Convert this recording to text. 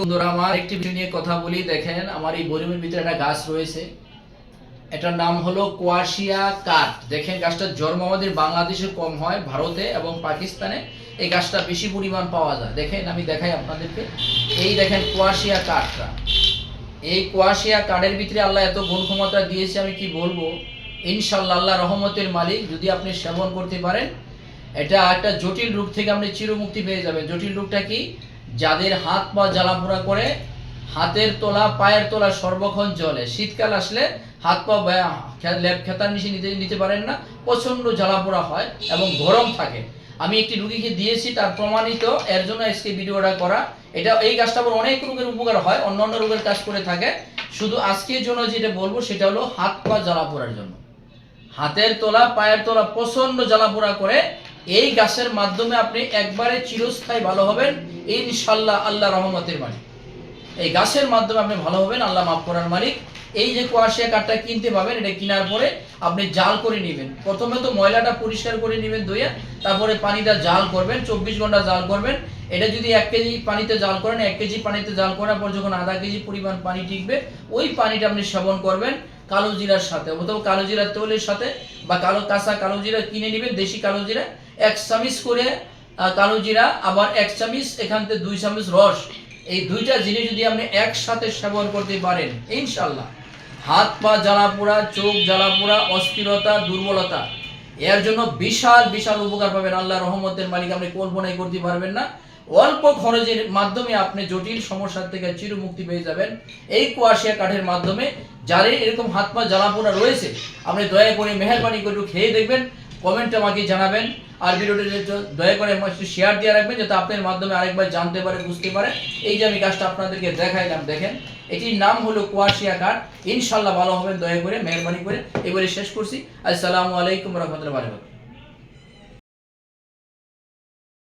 বন্ধুরা, আমার একটি বিষয় নিয়ে কথা বলি। দেখেন, আমার এই বরিমের ভিতরে একটা গাছ রয়েছে, এটার নাম হলো কোয়াশিয়া কাঠ। দেখেন, গাছটার জন্ম আমাদের বাংলাদেশে কম হয়, ভারতে এবং পাকিস্তানে এই গাছটা বেশি পরিমাণ পাওয়া যায়। দেখেন, আমি দেখাই আপনাদেরকে। এই দেখেন কোয়াশিয়া কাঠটা, এই কোয়াশিয়া কাঠের ভিতরে আল্লাহ এত গুণ ক্ষমতা দিয়েছে, আমি কি বলবো। ইনশাল্লাহ আল্লাহ রহমতের মালিক, যদি আপনি সেবন করতে পারেন, এটা একটা জটিল রোগ থেকে আপনি চিরমুক্তি পেয়ে যাবেন। জটিল রোগটা কি? যাদের হাত পা জ্বালাপোড়া করে, হাতের তোলা পায়ের তোলা সর্বক্ষণ জ্বলে, শীতকাল আসলে হাত পা খেতার নিচে নিতে পারেন না, প্রচন্ড জ্বালাপোড়া হয় এবং গরম থাকে। আমি একটি রুগীকে দিয়েছি, তার প্রমাণিত, এর জন্য আজকে ভিডিওটা করা। এই গাছটা আবার অনেক রোগের উপকার হয়, অন্যান্য রোগের কাজ করে থাকে। শুধু আজকের জন্য যেটা বলবো সেটা হলো হাত পা জ্বালাপোড়ার জন্য। হাতের তোলা পায়ের তোলা প্রচন্ড জ্বালাপোড়া করে, এই গাছের মাধ্যমে আপনি একবারে চিরস্থায়ী ভালো হবেন ইনশাল্লাহ, আল্লাহ রহমতের মালিক। এই গাছের মাধ্যমে আপনি ভালো হবেন, আল্লাহ মাফ করার মালিক। এই যে কোয়াশিয়া কাঠটা কিনতে পাবেন, এটা কেনার পরে আপনি জাল করে নেবেন। প্রথমে তো ময়লাটা পরিষ্কার করে নেবেন ধুয়ে, তারপরে পানিটা জাল করবেন, 24 ঘন্টা জাল করবেন। এটা যদি 1 কেজি পানিতে জাল করেন, 1 কেজি পানিতে জাল করার পর যখন আধা কেজি পরিমাণ পানি টিকবে, ওই পানিটা আপনি সেবন করবেন কালো জিরার সাথে, অথবা কালো জিরার তৈলের সাথে, বা কাঁচা কালো জিরা কিনে নেবেন, দেশি কালো জিরা 1 চামচ করে কালো জিরা, আবার 1 চামচ এখান থেকে 2 চামচ রস, এই দুইটা জিনিস যদি আপনি একসাথে সেবন করতে পারেন, ইনশাল্লাহ হাত পা জ্বালাপোড়া, চোখ জ্বালাপোড়া, অস্থিরতা, দুর্বলতা, এর জন্য বিশাল বিশাল উপকার পাবেন। আল্লাহ রহমতের মালিক, আপনি কল্পনাই করতে পারবেন না। অল্প খরচের মাধ্যমে আপনি জটিল সমস্যার থেকে চিরমুক্তি পেয়ে যাবেন এই কোয়াশিয়া কাঠের মাধ্যমে। যাদের এরকম হাত পা জ্বালাপোড়া রয়েছে, আপনি দয়া করে মেহেরবানি করে একটু খেয়ে দেখবেন, কমেন্টে আমাকে জানাবেন। আর ভিডিওটি দয়া করে একটু শেয়ার দিয়ে রাখবেন, যাতে আপনার মাধ্যমে আরেকবার জানতে পারে, বুঝতে পারে। এই যে আমি গাছটা আপনাদেরকে দেখাইলাম, দেখেন, এটির নাম হলো কোয়াশিয়া কাঠ। ইনশাল্লাহ ভালো হবেন, দয়া করে মেহেরবানি করে। এবারে শেষ করছি। আসসালামু আলাইকুম রহমতুল্লাহ।